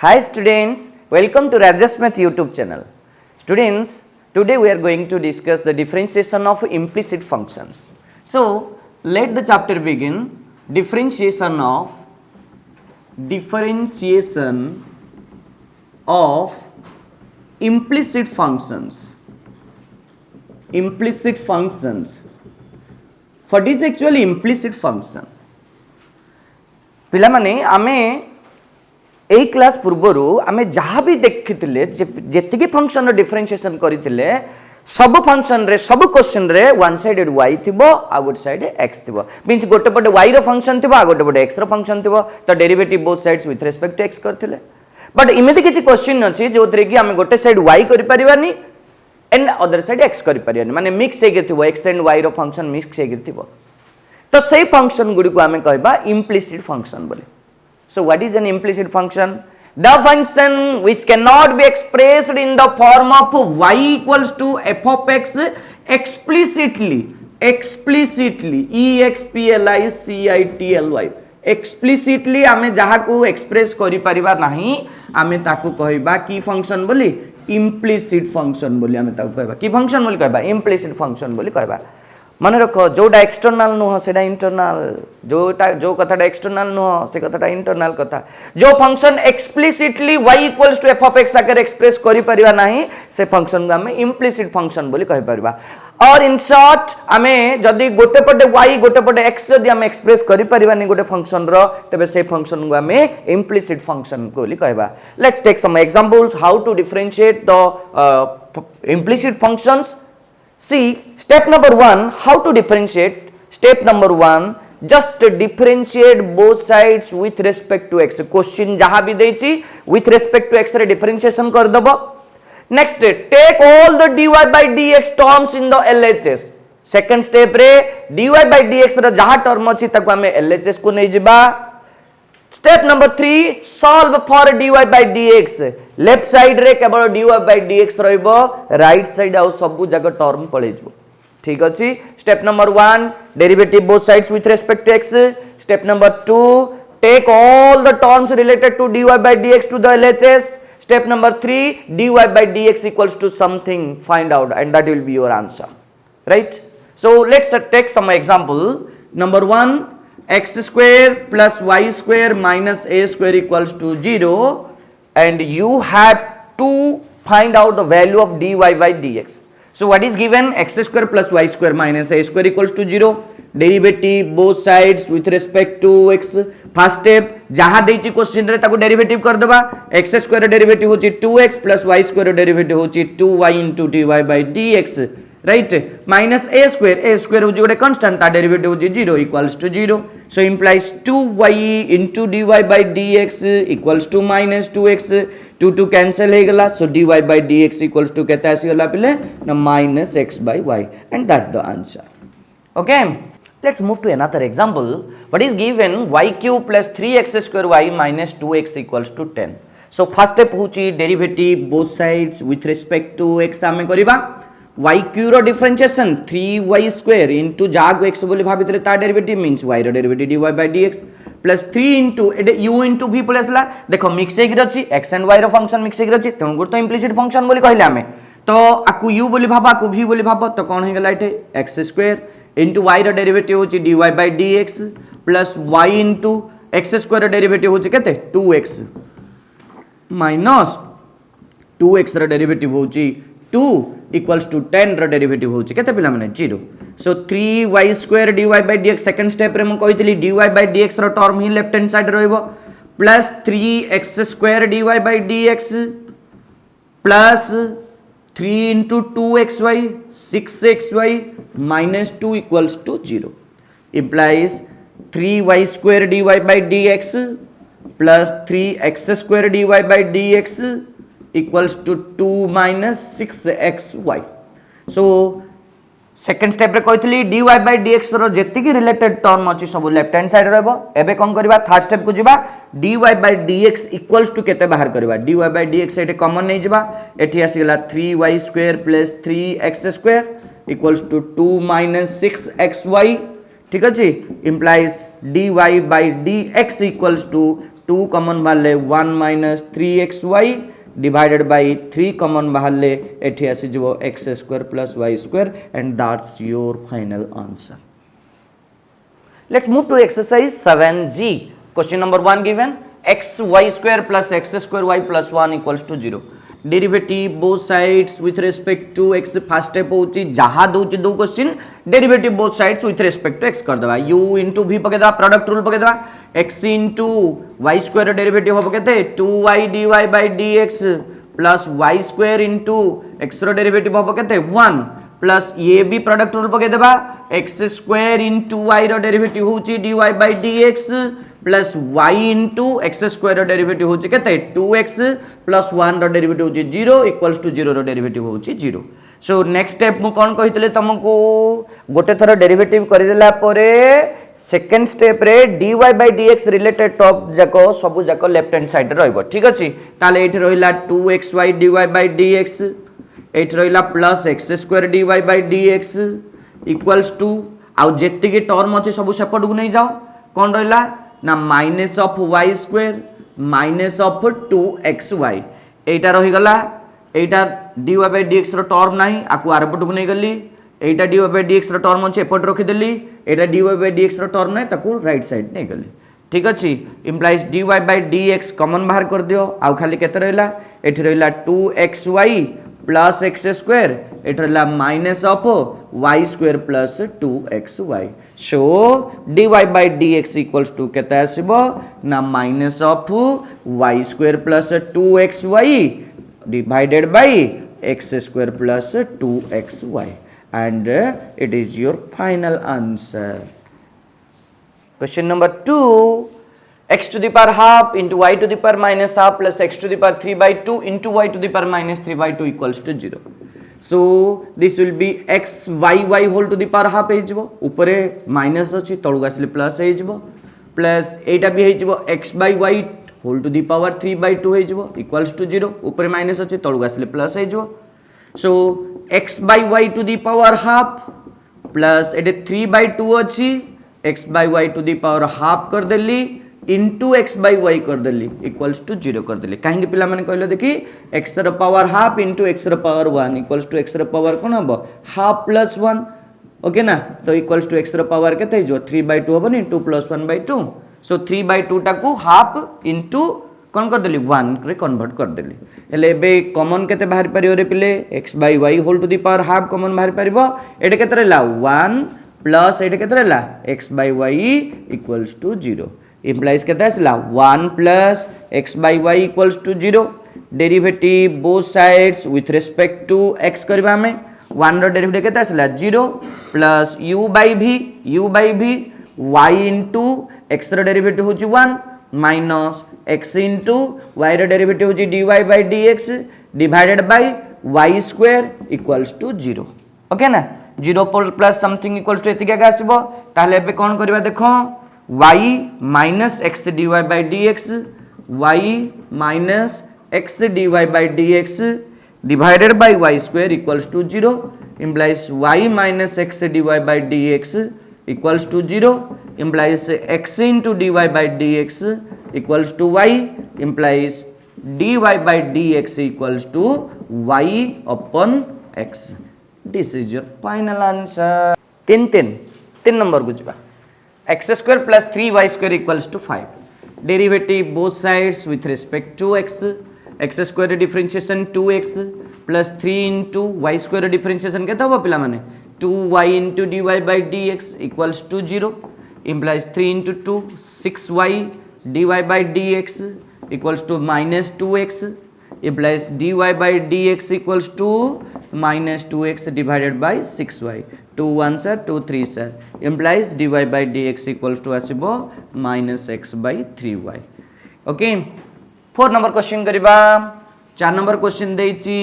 Hi students, welcome to Rajas Math YouTube channel. Students, today we are going to discuss the differentiation of implicit functions. So, let the chapter begin. Differentiation of implicit functions. Implicit functions. What is actually implicit function? पिलामाने आमे ए class पूर्वर आमे जहाँ भी देखिथिले जेतिकी function differentiation करिथिले सब function रे सब question रे one sided y थिबो आ गोटे साइड x थिबो मींस गोटे पटे y रो फंक्शन थिबो आ गोटे पटे x रो फंक्शन थिबो तो derivative both sides with respect to x करथिले बट इमेति किछि क्वेश्चन अछि जोतरे कि आमे गोटे साइड y करि परिबानी एंड अदर साइड x करि परिबानी माने मिक्स हे थिबो x एंड y रो फंक्शन मिक्स हे थिबो तो सेही फंक्शन गुडी को आमे कहबा इम्प्लिसिट फंक्शन बोले. So what is an implicit function? The function which cannot be expressed in the form of y equals to f of x explicitly explicitly आमे जहा को एक्सप्रेस करि परिबा नाही आमे ताकू कहबा की फंक्शन बोली implicit function बोली आमे ताकू कहबा की फंक्शन बोली कहबा implicit function बोली कहबा. मन रख जोटा एक्सटर्नल नुह से इंटरनल जो कथाटा एक्सटर्नल नुह से कथाटा इंटरनल कथा जो function explicitly y equals to f of x आकर एक्सप्रेस करि परिबा नाही से फंक्शन को हमें इम्प्लिसिट फंक्शन बोली कहि परिबा. और इन शॉर्ट हमें जदी गोटे पटे y गोटे पटे x जदी हम एक्सप्रेस करि परिबानी गोटे फंक्शन रो तबे से फंक्शन को हमें इम्प्लिसिट फंक्शन बोली कहबा. Let's take some examples how to differentiate the implicit functions. See, step number 1, how to differentiate. Step number 1, just differentiate both sides with respect to x. Question जहाँ भी देची with respect to x रे differentiation कर दबो. Next, take all the dy by dx terms in the LHS. Second step रे dy by dx रे जहाँ term अछि ताको हमें LHS को नहीं जिबा. Step number 3, solve for dy by dx. Left side रे केवल dy by dx रहइबो राइट साइड आउ सब जगह टर्म पळे जबो. ठीक अछि. Step number 1, derivative both sides with respect to x. Step number 2, take all the terms related to dy by dx to the LHS. Step number 3, dy by dx equals to something, find out and that will be your answer. Right? So let's take some example. Number 1, x square plus y square minus a square equals to 0 and you have to find out the value of dy by dx. So what is given? X square plus y square minus a square equals to 0. Derivative both sides with respect to x. First step जहाँ देची question रे ताको derivative कर देबा. x square derivative होची 2x plus y square derivative होची 2y into dy by dx. Right? Minus a square होची गोटे constant ता डेरिवेटिव होची 0 equals to 0. So implies 2y into dy by dx equals to minus 2x. 2 cancel हे गला. So dy by dx equals to केते आसी गला पिले ना minus x by y and that's the answer. Okay, let's move to another example. What is given? Y cube plus 3x square y minus 2x equals to 10. So first step होची derivative both sides with respect to x आमे करिबा. y cube रो differentiation 3y square into जाग x बोली भाबितरे ता derivative means y रो derivative dy by dx plus 3 into u into v बोले असला. देखो मिक्स हे गिरछि x and y रो फंक्शन मिक्स हे गिरछि त गुड तो इम्प्लिसिट फंक्शन बोली कहले आमे तो आकु u बोली भाबा आकु v बोली भाबा तो कोन हे गला एठे x square into y रो डेरिवेटिव होची dy by dx plus y into x square रो डेरिवेटिव होची केते 2x minus 2x रो डेरिवेटिव होची 2 equals to 10 रो डेरिवेटिव होची केते पिला माने 0. So 3y square dy by dx second step रे म कहितली dy by dx रो टर्म ही लेफ्ट हैंड साइड रहइबो plus 3x square dy by dx plus 3 into 2xy 6xy minus 2 equals to 0 implies 3y square dy by dx plus 3x square dy by dx equals to 2 minus 6xy. So second step रे कहतली dy by dx रो जेति की related term अछि सब left hand side रहबो. एबे कोन करबा third step को जिबा dy by dx equals to केते बाहर करबा dy by dx एटे कॉमन नै जिबा एठी आसी गेला 3y square plus 3x square equals to 2 minus 6xy. ठीक अछि. implies dy by dx equals to 2 common बाहरले 1 minus 3xy divided by 3 common बाहरले एठी आसी जबो x square plus y square and that's your final answer. Let's move to exercise 7g. Question number 1 given xy square plus x square y plus 1 equals to 0. Derivative both sides with respect to x. First step होची जहाँ दूची दो question derivative both sides with respect to x कर दबा u into v पके दबा product rule पके दबा x into y square derivative हो पके थे 2y dy by dx plus y square into x रो डेरिवेटिव हो पके थे 1 प्लस ये भी प्रोडक्ट रूल पके देबा x स्क्वायर इनटू y रो डेरिवेटिव होची dy by dx plus y into x square रो डेरिवेटिव होची केते 2x प्लस 1 रो डेरिवेटिव होची 0 इक्वल्स टू 0 रो डेरिवेटिव होची 0. सो नेक्स्ट स्टेप मु कोन कहितले तुमको गोटे थरो डेरिवेटिव करि देला परे सेकंड स्टेप रे dy by dx related top जाको सब जाको लेफ्ट हैंड साइड रे रहइबो. ठीक अछि ताले एठी रहिला 2xy dy by dx एट रहिला plus x square d y by d x equals to आउ जेति की टर्म अच्छे सब सेपट को नहीं जाओ कौन रहिला ना minus of y square minus of 2xy एटा रही गला एटा d y by d x रो टर्म नाही आकु आरपट को नहीं गली एटा d y by d x रो टर्म अच्छे एपट रखी देली एटा d y by d x रो टर्म नाही ताकू राइट साइड नहीं गली. ठीक अच्छी implies d y by d x common बाहर कर दियो आउ खाली केते रहिला एठी रहिला 2xy प्लस एक्स स्क्वायर एट रहा minus of y square plus 2xy. So d y by d x equals to केते आसीबो ना minus of y square plus 2xy divided by x square plus 2xy and it is your final answer. Question number 2 x to the power half into y to the power minus half plus x to the power 3 by 2 into y to the power minus 3 by 2 equals to 0. So this will be x y whole to the power half है जिवो ऊपरे minus अच्छी तलुक आसले plus है जिवो plus एटा भी है जिवो x by y whole to the power 3 by 2 है जिवो equals to 0 ऊपरे minus अच्छी तलुक आसले plus है जिवो. So x by y to the power half plus Ete 3 by 2 अच्छी x by y to the power half कर देली इंटू एक्स बै वाई करदेली इक्वल्स टू 0 करदेली कहीं पिला माने कहले देखी एक्स रो पावर हाफ इंटू एक्स रो पावर 1 इक्वल्स टू एक्स रो पावर कोन हबो हाफ प्लस 1 ओके ना तो इक्वल्स टू एक्स रो पावर केते जो 3/2 हबनी 2 + 1/2 सो 3/2 टाकू हाफ इंटू कोन करदेली 1 रे कन्वर्ट करदेली हेले बे कॉमन केते बाहर परियो रे पिले x / y whole to the power half common बाहर परिबो एटे केते रहला 1 प्लस एटे केते रहला x / y equals to 0 implies केते आसला 1 plus x by y equals to 0 derivative both sides with respect to x करबा में 1 रो डेरिवेटिव केते आसला 0 plus u by v y into x रो डेरिवेटिव होची 1 माइनस x into y रो डेरिवेटिव होची dy by dx divided by y square equals to 0 okay ना 0 प्लस समथिंग इक्वल्स टू एतिका आसीबो ताले एबे कोन करबा देखो y minus x dy by dx y minus x dy by dx divided by y square equals to 0 implies y minus x dy by dx equals to 0 implies x into dy by dx equals to y implies dy by dx equals to y upon x. This is your final answer. 3 number को ଯିବା x square plus 3y square equals to 5. Derivative both sides with respect to x square differentiation 2x plus 3 into y square differentiation केते होबो पिला माने 2y into dy by dx equals to 0 implies 3 into 2 6y dy by dx equals to minus 2x implies dy by dx equals to minus 2x divided by 6y 2 1 sir 2 3 sir implies dy by dx equals to asibo minus x by 3y. Okay 4 number question करिबा 4 number question देछि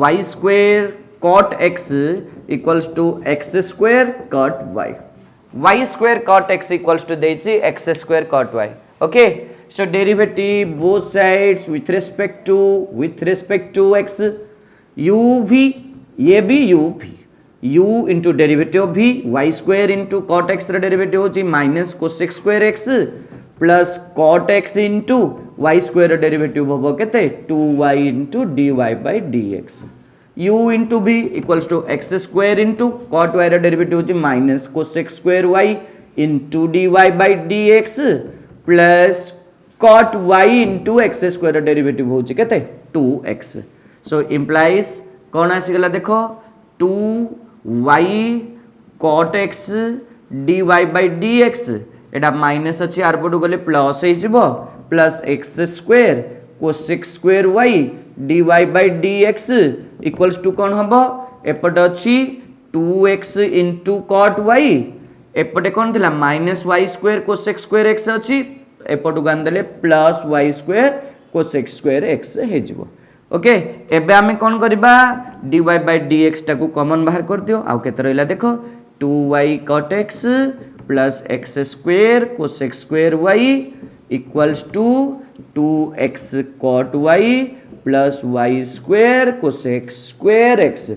y square cot x equals to x square cot y. Y square cot x equals to देछि x square cot y. Okay so derivative both sides with respect to x u v ये भी u v u into derivative v y square into cot x रे derivative होची minus cosec square x plus cot x into y square derivative हम के 2y into dy by dx u into v equals to x square into cot y derivative होची minus cosec square y into dy by dx plus cot y into x square derivative होची केते 2x so implies कौन आसीगला देखो 2y cot x dy by dx एटा minus अच्छी आरपटू गले plus हो plus x square cosec square y dy by dx equals to कौन हम एपटे अच्छी 2x इंटू कॉट y एपटे कौन थिला minus y square cosec square x अच्छी एपटू गांदेले plus y square cosec square x हे जिवो ओके एबे आमे कौन करबा dy बाई dx टाकू कॉमन बाहर कर दियो आउ केते रहला देखो 2y cot x plus x square cosec square y equals to 2x cot y plus y square cosec square x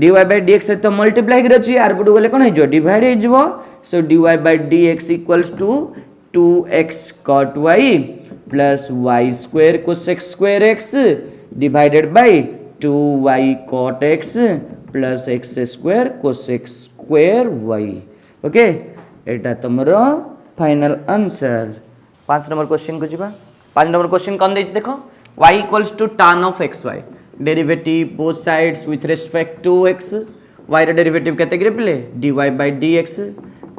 dy by dx तो मल्टीप्लाई कर अछि आर पटु गले कोन हे जो डिवाइड हे जिवो so dy by dx equals to 2x cot y plus y square cosec square x divided by 2y cot x plus x square cosec square y okay एटा तुमरो फाइनल आंसर 5 नंबर क्वेश्चन को जीवा 5 number question कौन देछि देखो y equals to tan of xy derivative both sides with respect to x y रे derivative केते गिरे प्ले dy बाय dx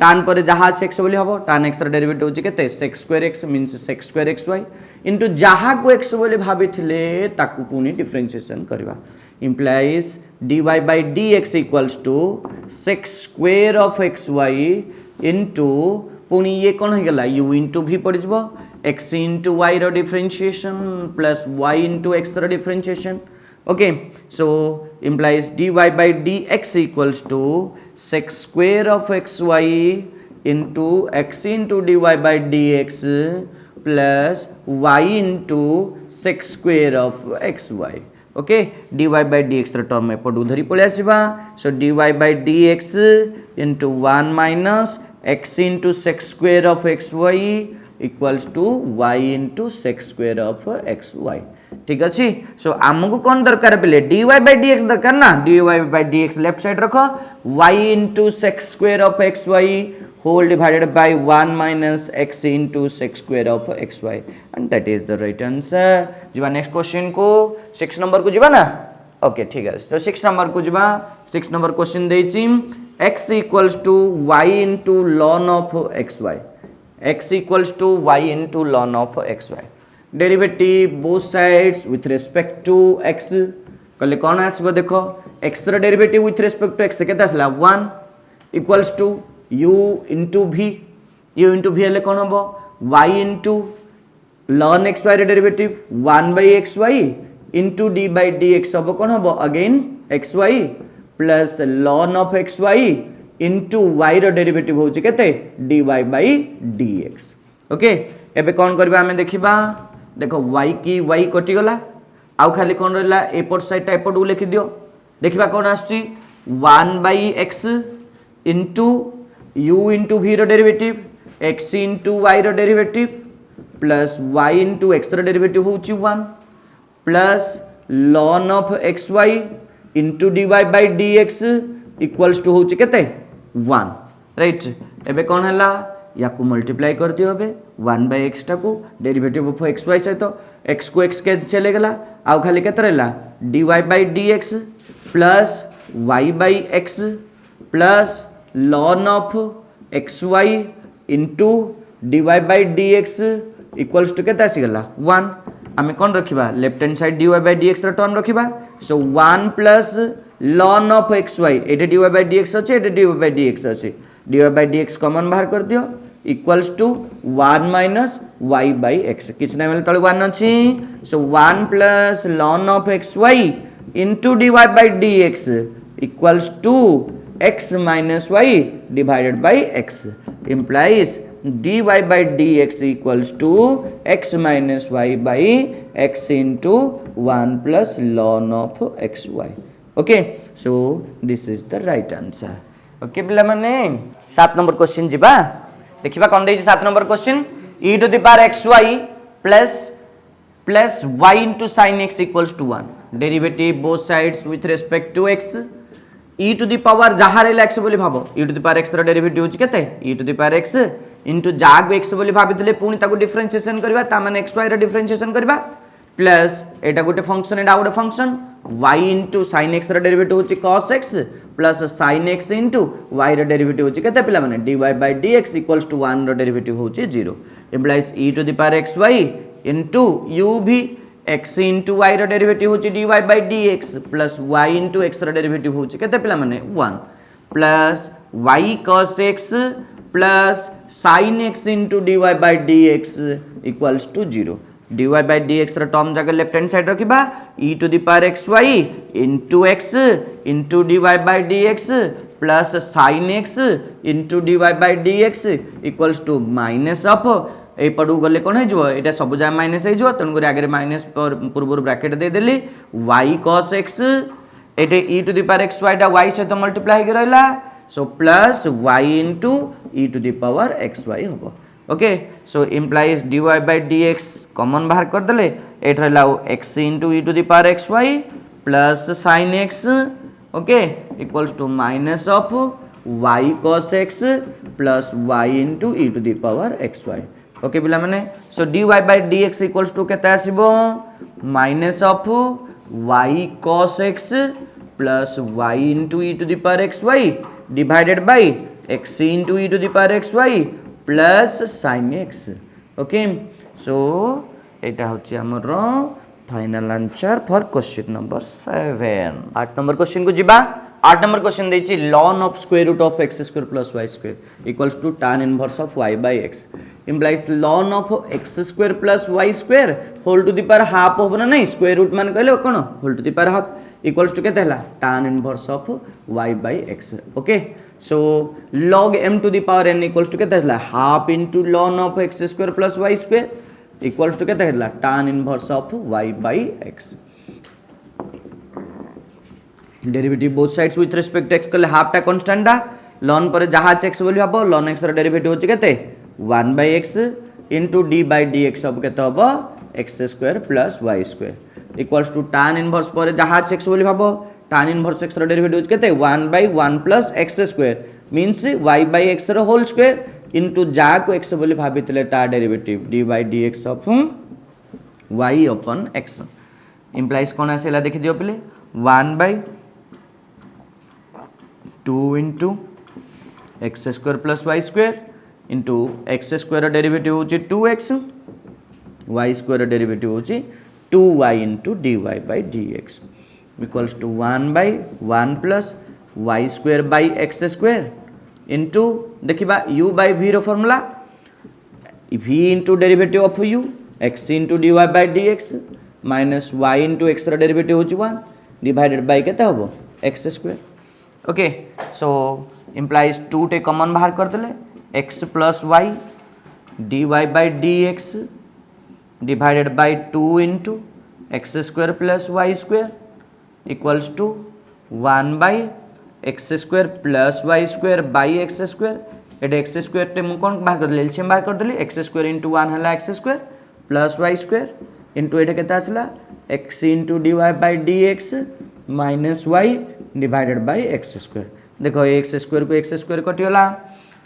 tan पर जहा x बोली हबो tan x रे डेरिवेटिव होछि केते sec square x means sec square xy into जहा को x बोली भाबिथिले ताकू पुनी डिफरेंशिएशन करबा implies dy by dx equals to sec square of xy into पुणी ये कौन हो गला u into v पड़ जबो x into y रो differentiation plus y into x रो differentiation okay so implies dy by dx equals to sec square of xy into x into dy by dx plus y into sec square of xy okay dy by dx रो term एपट उधरी पळे आसीबा सो dy by dx into 1 minus x into sec square of xy equals to y into sec square of xy ठीक अछि सो हमकु कोन दरकार पले dy by dx दरकार ना dy by dx left side रखो y into sec square of xy whole divided by 1 minus x into sec square of xy and that is the right answer जीवा next question को 6 number को जीवा ना okay ठीक है तो 6 number को जीवा 6 नंबर क्वेश्चन देछि x equals to y into ln of xy x equals to y into ln of xy derivative both sides with respect to x कले कोन आसबो देखो x रो derivative with respect to x केता आसला 1 equals to u into v u into v ले कोन हबो y into ln xy रो derivative 1 by xy into d by dx हबो कोन हबो again xy plus ln of xy into y रो derivative होची केते dy by dx ओके एबे कोन करबा हमें देखिबा देखो y की y कटि गला आउ खाली कोन रहला एपट साइड टा एपट उ लिखि दियो देखिबा कोन आछी 1 by x into u into v रो डेरिवेटिव x into y रो derivative plus y into x रो डेरिवेटिव होची 1 plus ln of xy into dy by dx equals to होची केते 1 राइट एबे कोन हला याकू मल्टीप्लाई कर दियो बे 1 by x टाकू डेरिवेटिव ऑफ xy सहित x को x के चले गला आउ खाली केते रहला dy by dx plus y by x plus ln of xy into dy by dx equals to केते आसी गला 1 आमे कोन रखिबा left hand side dy by dx रा टर्म रखिबा so 1 plus ln of xy एटे dy by dx अछि एटे dy by dx अछि dy by dx कॉमन बाहर कर दियो equals to 1 minus y by x किछ नै मिले तळे 1 अछि सो 1 plus ln of xy into dy by dx equals to x minus y divided by x implies dy by dx equals to x minus y by x into 1 plus ln of xy okay so this is the right answer okay पिला माने 7 number question जिबा देखिबा कोन देछि 7 number question e to the power xy plus y into sin x equals to 1. Derivative both sides with respect to x. e to the power जहाँ रहा x बोली भाव e to the power x रो derivative होची केते e to the power x into जाग x बोली भाबितले पुणी ताको डिफरेंशिएशन करबा ता माने xy रो डिफरेंशिएशन करबा प्लस एटा गोटे फंक्शन एटा गोटे function y into sin x रो डेरिवेटिव होची cos x plus sin x into y रो डेरिवेटिव होची केते पिला माने dy by dx equals to 1 रो डेरिवेटिव होची 0 implies e to the power xy into u भी x into y रो डेरिवेटिव होची dy by dx plus y into x रो डेरिवेटिव होची केते पिला माने 1 plus y cos x plus sin x into dy by dx equals to 0 dy by dx रो term जगह लेफ्ट हैंड साइड रखिबा e to the power xy into x into dy by dx plus sin x into dy by dx equals to minus of ए पडू गले कोन हेजो एटा सब जा minus हेजो तन करे आगे माइनस पर पूर्व bracket they Delhi y cos x Ete e to the power xy टा y से तो मल्टीप्लाई के रहला so plus y into e to the power xy होबो okay so implies dy by dx common बाहर कर देले एट रहला x into e to the power xy plus sin x okay equals to minus of y cos x प्लस y into e to the power xy okay पिला माने so dy by dx equals to केते आसीबो minus of y cos x plus y into e to the power xy divided by x into e to the power xy plus sin x okay so एटा होची हमर final answer for question number 7 8 number question को जिबा 8 number question देछि ln of square root of x square plus y square equals to tan inverse of y by x implies ln of x square plus y square whole to the power half होबो ना नहीं square root मान कहले कोन whole to the power half equals to केते हला tan inverse of y by x okay so log m to the power n equals to केते हला half into ln of x square plus y square equals to केते हला tan inverse of y by x derivative both sides with respect to x कले half टा constant दा ln पर जहा x बोली हबो ln x रो डेरिवेटिव होची केते 1 by x into d by dx अब केते हबो x square plus y square equals to tan inverse पर जहा x बोली हबो tan inverse x रो डेरिवेटिव होची केते 1 by 1 plus x square means y by x रो होल स्क्वायर into जा को x बोली भाबितले ता derivative d by dx of y upon x implies कोन आसेला देखि दियो पले 1 by 2 into x square plus y square into x square derivative होची 2x y square डेरिवेटिव होची 2y into dy by dx equals to 1 by 1 plus y square by x square into देखिबा u by v रो formula v into derivative of u x into dy by dx minus y into x रो derivative होची 1 divided by केते होबो x square okay so implies 2 टे common बाहर कर देले x plus y dy by dx divided by 2 into x square plus y square equals to 1 by x square plus y square by x square एट x square टे मु कोन बाहर कर देले एलसीएम बाहर कर देली x square into 1 हला x square plus y square into एटा केता आसला x into dy by dx minus y divided by x square देखो x square को x square कटियोला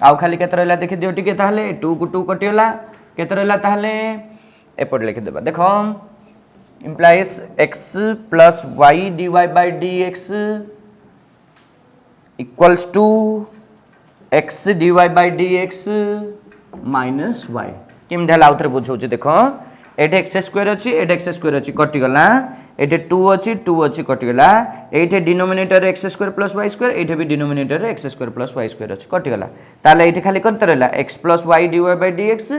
आउ खाली केते रहला देखि दियो टिके ताहले 2 को 2 कटियोला केते रहला ताहले एपट लिख देबा देखो implies x plus y dy by dx equals to x dy by dx minus y किम ढला उतरे बुझौची देखो एटे x स्क्वायर अछि एटे x स्क्वायर अछि कटि गला एटे 2 अछि कटि गला एटे denominator x square plus y square एटे भी denominator x square plus y square अछि कटि गला ताले एटे खाली कोन तरला x plus y dy by dx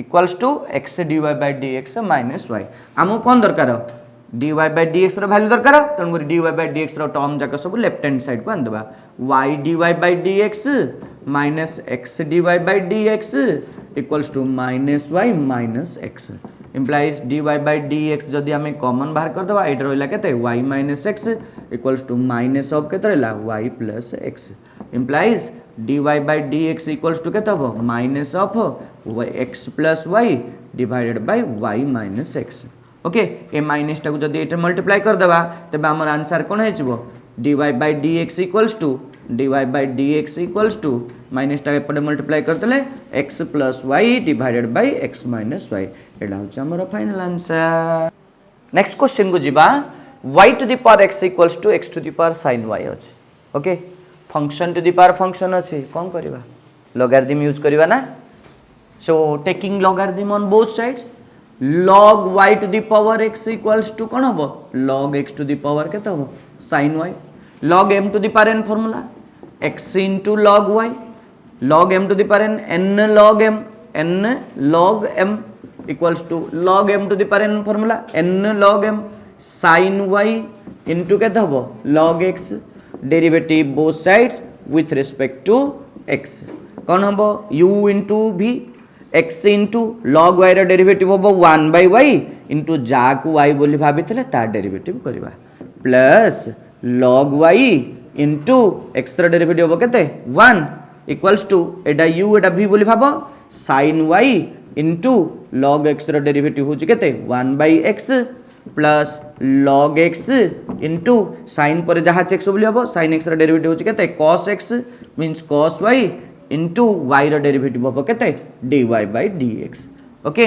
equals to x dy by dx minus y हमु कोन दरकार dy by dx रो वैल्यू दरकार तन गुरी dy by dx रो टर्म जाक सब लेफ्ट हैंड साइड को आन देबा y dy by dx minus x dy by dx equals to minus y minus x implies dy by dx जदि हमें कॉमन बाहर कर दबा एट रहला केते y minus x equals to minus of केते रहला y plus x implies dy by dx equals to केते हो minus of x plus y divided by y minus x okay ए माइनस टाक जदि एटा मल्टीप्लाई कर देबा तबे हमर आंसर कोन हे जबो dy by dx equals to dy by dx equals to minus टाक एपटे मल्टीप्लाई कर देले x plus y divided by x minus y एटा हो हमर फाइनल आंसर नेक्स्ट क्वेश्चन को जिबा y to the power x equals to x to the power sin y अछि okay function to the power function अछि कोन करबा logarithm use करबा ना so taking logarithm on both sides log y to the power x equals to कौन हम log x to the power के हम sin y log m to the power n formula x into log y log m to the power n log m equals to log m to the power n formula n log m sin y into के हम log x derivative both sides with respect to x कौन हम u into v x into log y रा derivative होबो 1 by y into जाकु y बोली भाबितले ता derivative करबा plus log y into x रा डेरिवेटिव होबो केते 1 इक्वल्स टू एडा u एडा v बोली भाबो sin y into log x रा डेरिवेटिव होची केते 1 by x plus log x into sin पर जहा x बोली होबो sin x रा डेरिवेटिव होची केते cos x means cos y into y रा डेरिवेटिव होबो केते dy by dx ओके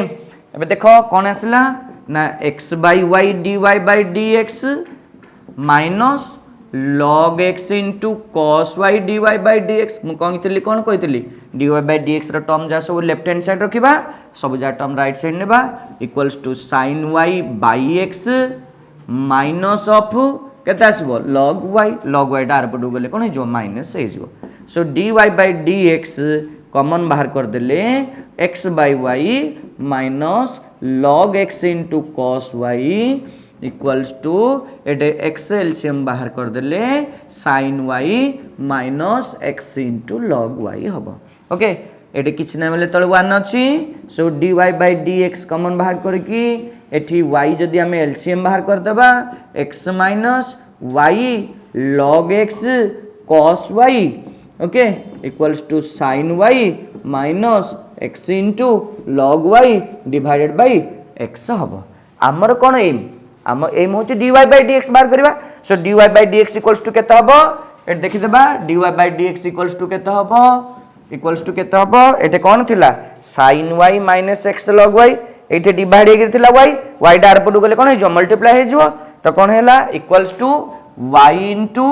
एबे देखो कोन आसला ना x by y dy by dx minus log x into cos y dy by dx मु कहितली कोन कहितली dy by dx रा टर्म जा सब लेफ्ट हैंड साइड रखिबा सब जा टर्म राइट साइड नेबा equals to sin y by x minus of केते आसीबो log y डार पडु गले कोन हे जो माइनस हे जो सो dy by dx कॉमन बाहर कर देले x by y minus log x into cos y equals to Ete x LCM बाहर कर देले sin y minus x into log y हबो ओके एटे किछ ना मिले तळे 1 अछि सो dy by dx कॉमन बाहर करकी एठी y जदी हमें एलसीएम बाहर कर देबा x minus y log x cos y okay equals to sin y minus x into log y divided by x हबो हमर कोन एम हम एम होची dy by dx बाहर करबा सो dy by dx equals to केता हबो एट देखि देबा dy by dx equals to केता हबो इक्वल्स टू केता हबो एटे कोन थिला sin y minus x log y एटे डिवाइड हेगिर थिला y डार पडु गले कोन हे जो मल्टीप्लाई हे जो तो कोन हेला equals to y into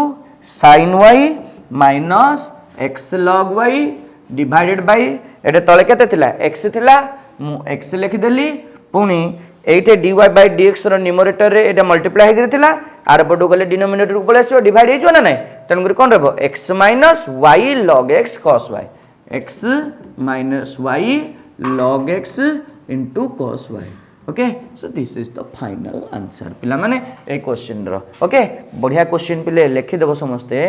sin y minus x log y divided by एटे तळे केते थिला x थिला मु x लिखि देली पुनी एटे dy by dx रो न्यूमरेटर रे एटा मल्टीप्लाई हेगिर थिला आर पडु गले डिनोमिनेटर को पलेसो डिवाइड हे जो ना नै तन गुरी कोन रहबो x minus y log x cos y x minus y log x into cos y okay so this is the final answer पिला माने ए क्वेश्चन रो ओके बढ़िया क्वेश्चन पिले लिखि देबो समस्ते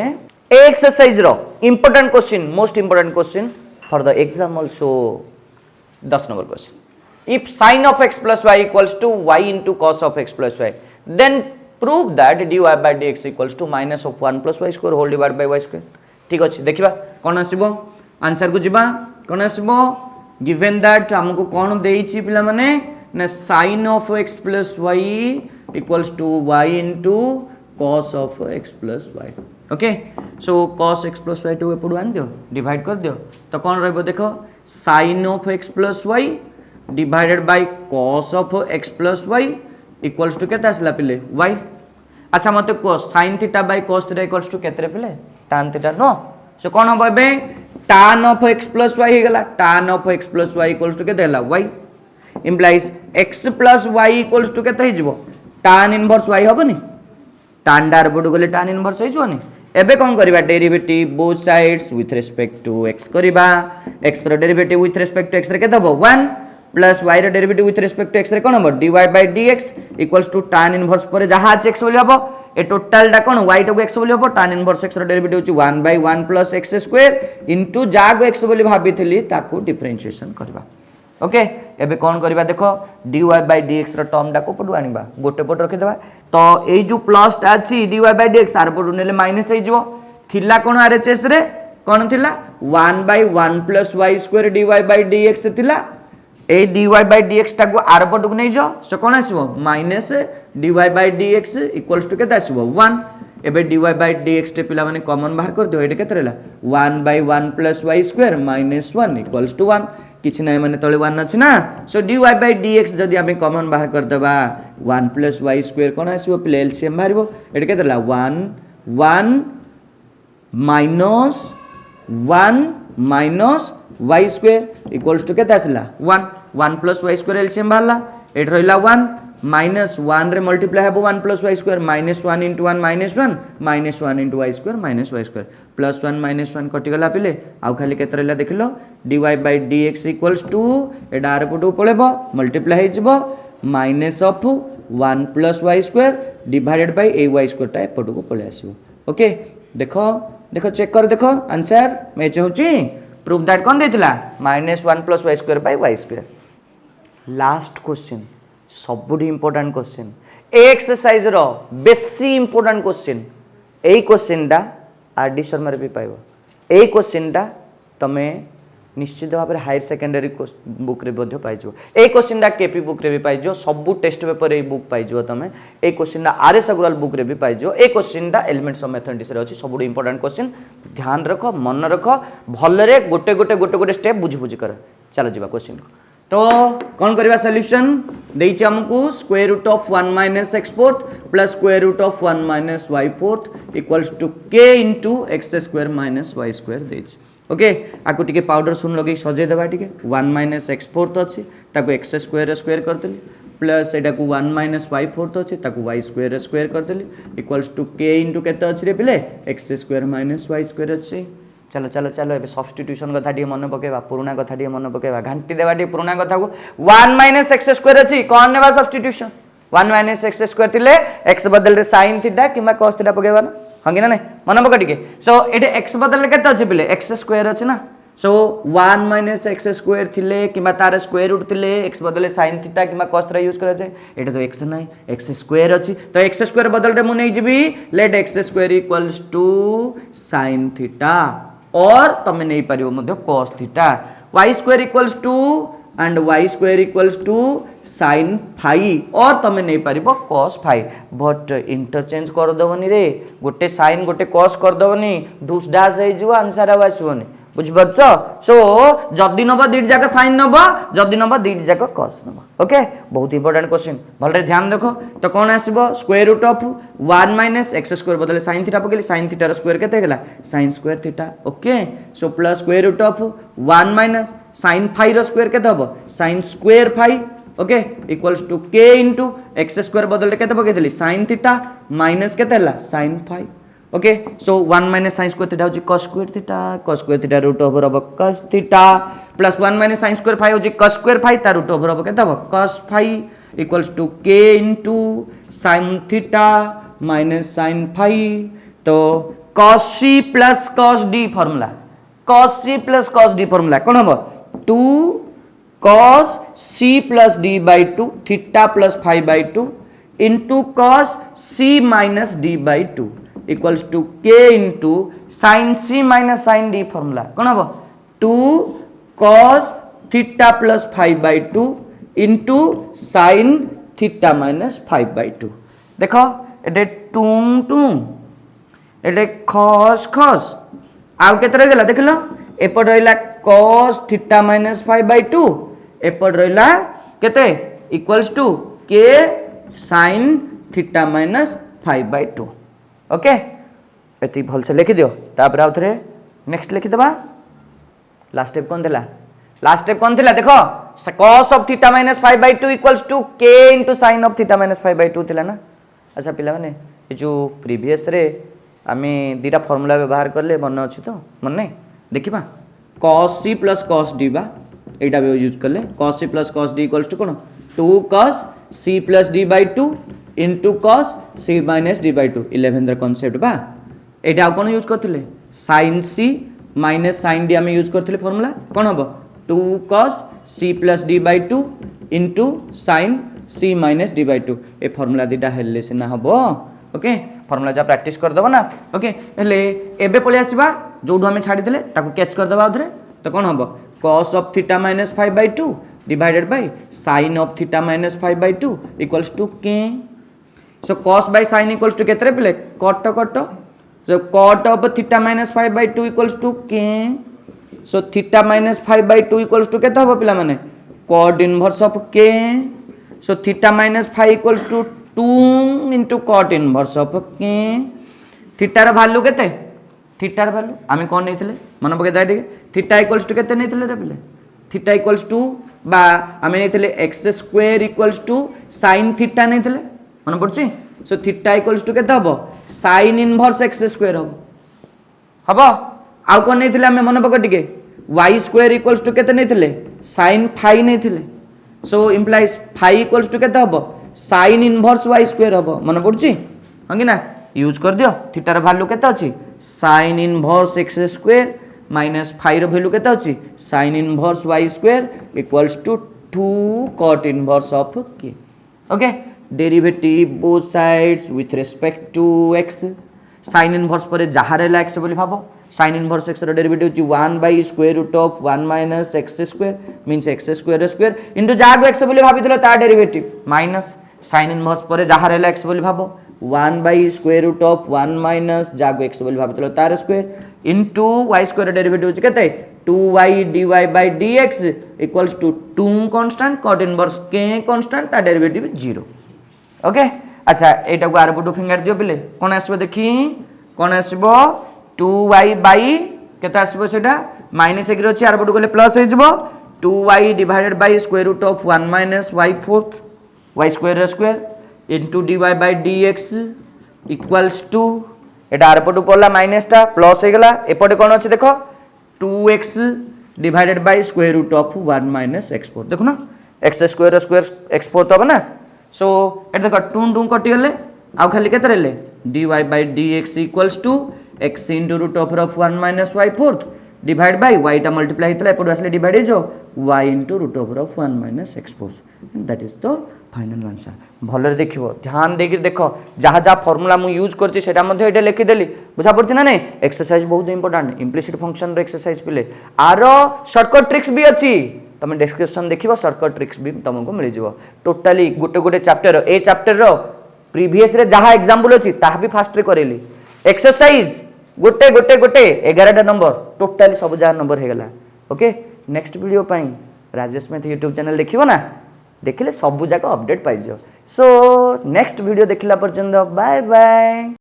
ए एक्सरसाइज रो important question most important question for the exam also 10 number question if sin of x plus y equals to y into cos of x plus y then prove that dy by dx equals to minus of 1 plus y square whole divided by y square ठीक अछि देखिबा कोन आसीबो answer को जिबा कोन आसीबो given that हमको कोन देइछि पिला माने ना sin of x plus y equals to y into cos of x plus y okay so cos x plus y टू एपडु आन दियो डिवाइड कर दियो तो कोन रहबो देखो sin of x plus y divided by cos of x plus y equals to केता आसला पिले y अच्छा मते को sin theta by cos theta equals to केतरे पिले tan थीटा नो सो कोन हबो बे tan of x plus y हे गेला tan of x plus y equals to केते हला y implies x plus y equals to केते हिजबो tan inverse y हबो नि tan डार पडु गले tan inverse हिजबो नि एबे कोन करबा derivative both sides with respect to x करबा x रो derivative with respect to x रे केते हबो 1 प्लस y रो derivative with respect to x रे कोन हबो dy by dx equals to tan inverse पर जहा x बोली हबो ए टोटल डा कोन y टू x बोली हबो tan इनवर्स x रो डेरिवेटिव छि 1 by 1 plus x square into जागो x बोली भाबिथिली ताकू डिफरेंशिएशन करबा ओके एबे कोन करबा देखो dy by dx रो टर्म डा को पडु आनिबा गोटे पट रखि देबा तो ए जो प्लस ता अछि dy by dx आर पडु नेले माइनस हे जिवो थिला कोन आरएचएस रे कौन थिला 1/1 + y² dy/dx थिला ए dy/dx टाको आर पटक नहीं जाओ सो कौन आसीबो माइनस dy/dx इक्वल्स टू केते आसीबो 1 एबे dy/dx टे पिला माने कॉमन बाहर कर दियो एटे केते रहला 1/1 + y² - 1 इक्वल्स टू 1 किछ नै माने तळे 1 अछि ना सो dy/dx जदी आमे कॉमन बाहर कर देबा 1 + y² कोन आसीबो पिला एलसीएम बाहरबो एटे केते रहला 1 1 - 1 - y² इक्वल्स टू केते आसला 1 1 + y² एलसीएम बाहरला एट रहला 1 -1 रे मल्टीप्लाई हेबो 1 + y² -1 * 1 -1 -1 * y² -1 +1 कटि गला पिले आउ खाली केते रहला देखिलो dy/dx इक्वल्स टू एडा आर पटो पळेबो मल्टीप्लाई हे जिवो minus of 1 + y² divided by a y² टा पटो को पळे आसीबो ओके देखो देखो चेक कर देखो आंसर मैच होची प्रूफ दैट कौन देथिला -1 + y² y²। लास्ट क्वेश्चन सबुठी इंपोर्टेंट क्वेश्चन ए एक्सरसाइज रो बेसी इंपोर्टेंट क्वेश्चन एई क्वेश्चन टा आरडी शर्मा रे भी पाइबो एई क्वेश्चन टा तमे निश्चित भाव में हायर सेकेंडरी बुक रे बध्य पाइजो ए क्वेश्चन टा केपी बुक रे भी पाइजो सब टेस्ट पेपर ए बुक पाइजो तमे ए क्वेश्चन टा आरएस अग्रवाल बुक रे भी पाइजो ए क्वेश्चन टा एलिमेंट्स ऑफ मैथमेटिक्स रे अछि सब इंपोर्टेंट क्वेश्चन ध्यान रखो मन रखो भलरे गोटे गोटे गोटे गोटे स्टेप बुझी बुझी कर चलो जीवा क्वेश्चन को तो कौन करवा सॉल्यूशन देइछि हमकु square root of 1 - x4 plus square root of 1 - y4 equals to k into x² - y² देइछि ओके आकु टिके पाउडर सुन लगे सजे देबा टिके 1 - x4 तो अछि ताको x² रे स्क्वायर कर देली प्लस एटा को 1 - y4 तो अछि ताको y² रे स्क्वायर कर देली इक्वल्स टू k into केते अछि रे पिले x² - y² अछि चलो चलो चलो ए सब्स्टिट्यूशन कथा डी मन पकेबा पुराना कथा डी मन पकेबा घंटी देबा डी पुराना कथा को 1 - x² अछि कोन नेबा सब्स्टिट्यूशन 1 - x² थिले x बदल रे sin थीटा किबा cos थीटा पकेबा ना हंगी ना नै मन पक टिके सो एटे x बदल रे केते अछि पिले x² अछि ना सो 1 - x² थिले किबा तार स्क्वायर रूट थिले x बदल रे sin थीटा किबा cos थीटा यूज करा जाय एटे तो x नै x² अछि तो x² बदल रे मु नै जिबी let x² equals to sin theta और तमे नहीं पारिबो मध्य cos theta y² equals to and y² equals to sin phi और तमे नहीं पारिबो cos phi बट इंटरचेंज कर दबनी रे गोटे sin गोटे cos कर दबनी डूस डैश हे जिवो आंसर आ आसीबोनी बुझ बच्चो सो जदी नबो दीट जाका sin नबो जदी नबो दीट जाका cos नबो ओके बहुत इंपोर्टेंट क्वेश्चन भलरे ध्यान देखो तो कोन आसीबो स्क्वायर रूट ऑफ 1 - x² बदले sin थीटा पकेली sin थीटा रो स्क्वायर केते गेला sin square theta okay so plus square root of 1 - sin phi रो स्क्वायर केते हबो sin square phi okay equals to k into x² बदले केते पकेतली sin थीटा माइनस केते हला sin phi okay so 1 - sin square theta होची cos square theta root over of cos थीटा प्लस 1 - sin स्क्वायर phi होची cos स्क्वायर phi ता root over of केते हबो cos phi equals to k into sin थीटा minus sin phi तो cos c plus cos d formula cos c plus cos d formula कोन हबो 2 cos c plus d by 2 theta plus phi by 2 into cos c minus d by 2 equals to k into sin c minus sin d formula कौन हबो 2 cos theta plus 5 by 2 into sin theta minus 5 by 2 देखो एटे टूम टूम एटे cos cos आउ केते रह गेला देखलो एपट रहला cos theta minus 5 by 2 एपट रहला केते equals to k sin theta minus 5 by 2 okay एति भल से लिखि दियो तापर आउ थरे नेक्स्ट लिखि दबा लास्ट स्टेप कोन देला लास्ट स्टेप कोन थिला देखो cos of theta minus 5 by 2 equals to k into sin of theta minus 5 by 2 थिला ना अच्छा पिला माने ए जो प्रीवियस रे आमे दीटा फार्मूला व्यवहार करले मन अछि तो मन नै देखिबा cos c plus cos d बा एटा भी यूज करले cos c plus cos d equals to cone 2 cos c plus d by 2 into cos c minus d by 2 11 रे कांसेप्ट बा एटा कोन यूज करथिले sin c minus sin d हम use करथिले formula कोन हबो 2 cos c plus d by 2 into sin c minus d by 2 ए formula दीटा हेले सिना हबो ओके फॉर्मूला जा प्रैक्टिस कर दबो ना ओके हेले एबे पळे आसीबा जोडू हमें छाडी देले ताको कैच कर दबा उधरे तो कोन हबो cos of theta minus 5/2 divided by sin of theta minus 5/2 equals to k so cos by sin equals to केतरे पिले cot so cot of theta minus 5/2 equals to k so theta minus 5/2 equals to केते हबो पिला माने cot inverse of k so theta minus 5 equals to 2 into cot inverse of k theta रा value केते theta रा value आमे कोन नेथिले मन पके दाइ ठीक थीटा इक्वल्स टू केते नेथिले रे पिले थीटा इक्वल्स टू बा आमे नेथिले x² equals to sin theta नेथिले मन पड़छि सो थीटा इक्वल्स टू केते हबो sin इनवर्स x² हबो आउ कोन नेथिले आमे मन पके टिके y² इक्वल्स टू केते नेथिले sin phi नेथिले so implies phi equals to केते हबो sin इनवर्स y² हबो मन पड़छि हंगी ना यूज कर दियो थीटा रा वैल्यू केते अछि sin inverse x² minus phi रो वैल्यू केते अछि sin inverse y² equals to 2 cot inverse of k okay derivative both sides with respect to x sin inverse पर जहां रहला x बोली भाबो sin इनवर्स x रो डेरिवेटिव छि 1/√1 minus x² means x² into जागो x बोली भाबितलो ता डेरिवेटिव माइनस sin इनवर्स पर जहां रहला x बोली भाबो 1/√1 माइनस जागो x बोली भाबितलो तार स्क्वायर इनटू y² डेरिवेटिव छि केते 2y dy by dx equals to 2 constant cot inverse k constant ता डेरिवेटिव 0 ओके अच्छा एटा को आरपटू फिंगर दियो पिले कोन आसीबो देखि कोन आसीबो 2y by केते आसीबो सेटा माइनस 1 रो छि आरपटू गले प्लस हे जिवो 2y divided by √1 minus y4 y² square into dy by dx equals to एटा आरपटू पड़ला माइनस टा प्लस हे गला एपटे कोन अछि देखो 2x divided by √1 minus x4 देखो ना x² x4 तो ना सो एटा देखो 2 कटि गले आ खाली केते रहले dy by dx equals to x into √1 minus y4 divide by y टा मल्टीप्लाई हितला एपटे आसले डिवाइड हे जो y into √1 minus x4 that is the final answer भलरे देखिबो ध्यान देके देखो जहा जहा फार्मूला मु यूज करछि सेटा मध्ये एटा लिखि देली बुझा पड़छि ना नै एक्सरसाइज बहुत इंपोर्टेंट इम्प्लिसिट फंक्शन रो एक्सरसाइज पिले आरो शॉर्टकट ट्रिक्स भी अछि तमे डिस्क्रिप्शन देखिबो शॉर्टकट ट्रिक्स भी तुमको मिल जिवो टोटली गोटे चैप्टर ए चैप्टर रो प्रीवियस रे जहा एग्जांपल अछि ताहा भी फास्ट रे करेली एक्सरसाइज गोटे 11 टा नंबर टोटली सब जहा नंबर हे गला ओके नेक्स्ट वीडियो पई राजेश मैथ YouTube चैनल देखिबो ना देखिले सब जाक अपडेट पाइजो सो नेक्स्ट वीडियो देखला पर्यंत बाय बाय।